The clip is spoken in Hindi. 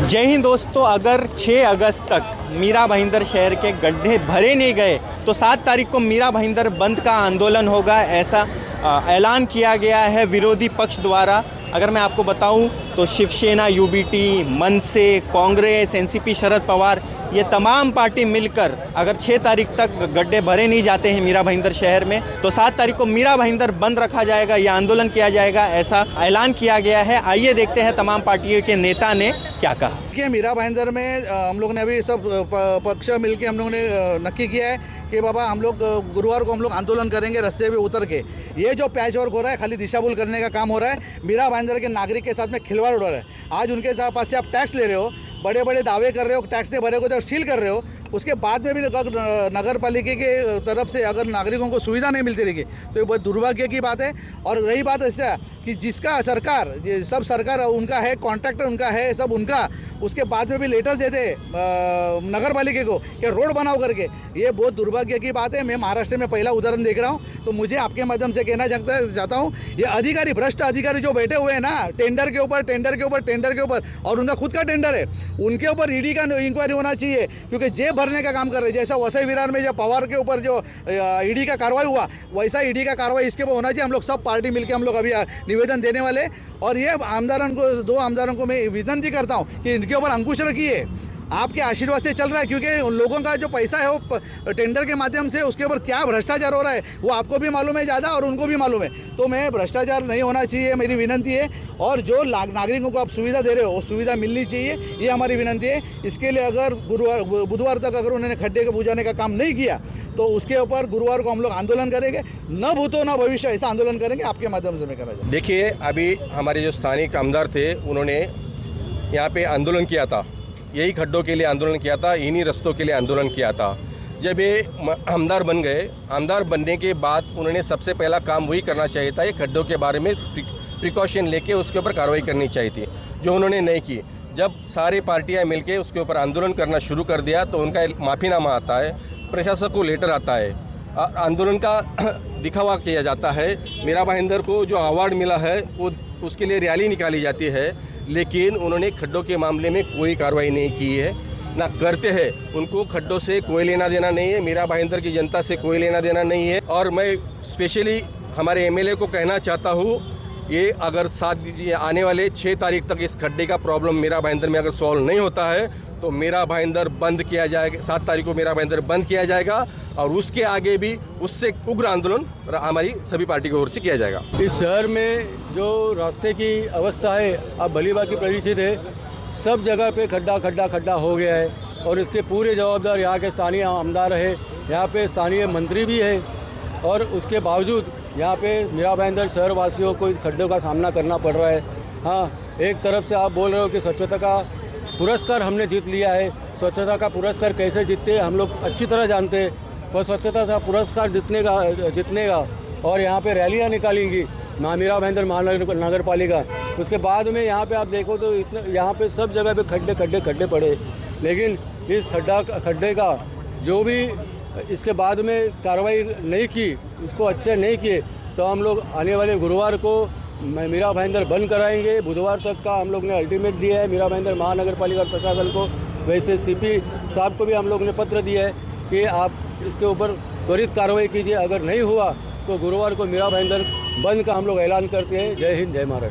जय हिंद दोस्तों। अगर 6 अगस्त तक मीरा भाईंदर शहर के गड्ढे भरे नहीं गए तो 7 तारीख को मीरा भाईंदर बंद का आंदोलन होगा, ऐसा ऐलान किया गया है विरोधी पक्ष द्वारा। अगर मैं आपको बताऊं तो शिवसेना, यूबीटी, मनसे, कांग्रेस, एनसीपी, शरद पवार, ये तमाम पार्टी मिलकर अगर 6 तारीख तक गड्ढे भरे नहीं जाते हैं मीरा भाईंदर शहर में तो 7 तारीख को मीरा भाईंदर बंद रखा जाएगा, यह आंदोलन किया जाएगा, ऐसा ऐलान किया गया है। आइए देखते हैं तमाम पार्टियों के नेता ने क्या कहा। देखिए, मीरा भाईंदर में हम लोग ने अभी सब पक्ष मिलके हम लोगों ने नक्की किया है कि बाबा हम लोग गुरुवार को हम लोग आंदोलन करेंगे रोड पे उतर के। ये जो पैच वर्क हो रहा है, खाली दिशा भूल करने का काम हो रहा है। मीरा भाईंदर के नागरिक के साथ में खिलवाड़ उड़ रहा है। आज उनके पास से आप टैक्स ले रहे हो, बड़े बड़े दावे कर रहे हो, टैक्स नहीं भरे हो तो सील कर रहे हो। उसके बाद में भी नगर पालिका के तरफ से अगर नागरिकों को सुविधा नहीं मिलती रहेगी तो ये बहुत दुर्भाग्य की बात है। और रही बात ऐसा कि जिसका सरकार, सब सरकार उनका है, कॉन्ट्रैक्टर उनका है, सब उनका, उसके बाद में भी लेटर देते नगर पालिका को कि रोड बनाओ करके, ये बहुत दुर्भाग्य की बात है। मैं महाराष्ट्र में पहला उदाहरण देख रहा हूँ, तो मुझे आपके माध्यम से कहना चाहता हूँ, ये अधिकारी, भ्रष्ट अधिकारी जो बैठे हुए हैं ना, टेंडर के ऊपर और उनका खुद का टेंडर है, उनके ऊपर ईडी का इंक्वायरी होना चाहिए, क्योंकि जेब भरने का काम कर रहे हैं। जैसा वसई विरार में जो पवार के ऊपर जो ईडी का कार्रवाई हुआ, वैसा ईडी का कार्रवाई इसके ऊपर होना चाहिए। हम लोग सब पार्टी मिलकर हम लोग अभी निवेदन देने वाले। और ये आमदारों को, 2 आमदारों को मैं विनती करता हूँ कि इनके ऊपर अंकुश रखिए। आपके आशीर्वाद से चल रहा है, क्योंकि उन लोगों का जो पैसा है वो टेंडर के माध्यम से, उसके ऊपर क्या भ्रष्टाचार हो रहा है वो आपको भी मालूम है ज़्यादा और उनको भी मालूम है। तो मैं भ्रष्टाचार नहीं होना चाहिए, मेरी विनती है। और जो नागरिकों को आप सुविधा दे रहे हो वो सुविधा मिलनी चाहिए, ये हमारी विनती है। इसके लिए अगर बुधवार तक अगर उन्होंने खड्डे को बुझाने का काम नहीं किया तो उसके ऊपर गुरुवार को हम लोग आंदोलन करेंगे। न भूतो न भविष्य, ऐसा आंदोलन करेंगे। आपके माध्यम से मैं करना चाहूँ। देखिए, अभी हमारे जो स्थानिक आमदार थे उन्होंने यहाँ पे आंदोलन किया था, यही खड्डों के लिए आंदोलन किया था, इन्हीं रस्तों के लिए आंदोलन किया था। जब ये आमदार बन गए, आमदार बनने के बाद उन्होंने सबसे पहला काम वही करना चाहिए था, ये खड्डों के बारे में प्रिकॉशन लेके उसके ऊपर कार्रवाई करनी चाहिए थी, जो उन्होंने नहीं की। जब सारी पार्टियां मिलके उसके ऊपर आंदोलन करना शुरू कर दिया तो उनका माफ़ीनामा आता है, प्रशासक को लेटर आता है, आंदोलन का दिखावा किया जाता है। मीरा भाईंदर को जो अवार्ड मिला है वो उसके लिए रैली निकाली जाती है, लेकिन उन्होंने खड्डों के मामले में कोई कार्रवाई नहीं की है, ना करते हैं। उनको खड्डों से कोई लेना देना नहीं है, मीरा भाईंदर की जनता से कोई लेना देना नहीं है। और मैं स्पेशली हमारे एमएलए को कहना चाहता हूँ, ये अगर आने वाले 6 तारीख तक इस खड्डे का प्रॉब्लम मीरा भाईंदर में अगर सॉल्व नहीं होता है तो मीरा भाईंदर बंद किया जाएगा। 7 तारीख को मीरा भाईंदर बंद किया जाएगा और उसके आगे भी उससे उग्र आंदोलन हमारी सभी पार्टी की ओर से किया जाएगा। इस शहर में जो रास्ते की अवस्था है अब भलीभांति परिचित है। सब जगह पे खड्डा हो गया है और इसके पूरे जवाबदार यहाँ के स्थानीय आमदार है, यहाँ पे स्थानीय मंत्री भी है। और उसके बावजूद यहाँ पे मीरा भाईंदर शहर वासियों को इस खड्डों का सामना करना पड़ रहा है। हाँ, एक तरफ से आप बोल रहे हो कि स्वच्छता का पुरस्कार हमने जीत लिया है। स्वच्छता का पुरस्कार कैसे जीतते हैं हम लोग अच्छी तरह जानते हैं, पर स्वच्छता का पुरस्कार जितनेगा और यहाँ पे रैलियाँ निकालेंगी मीरा भाईंदर महानगर पालिका। उसके बाद में यहाँ पे आप देखो तो यहाँ पे सब जगह पे खड्डे पड़े। लेकिन इस खड्डे का जो भी इसके बाद में कार्रवाई नहीं की, उसको अच्छे नहीं किए, तो हम लोग आने वाले गुरुवार को मीरा भाईंदर बंद कराएंगे। बुधवार तक का हम लोग ने अल्टीमेट दिया है मीरा भाईंदर महानगर पालिका प्रशासन को। वैसे सीपी साहब को भी हम लोग ने पत्र दिया है कि आप इसके ऊपर त्वरित कार्रवाई कीजिए। अगर नहीं हुआ तो गुरुवार को मीरा भाईंदर बंद का हम लोग ऐलान करते हैं। जय हिंद, जय महाराष्ट्र।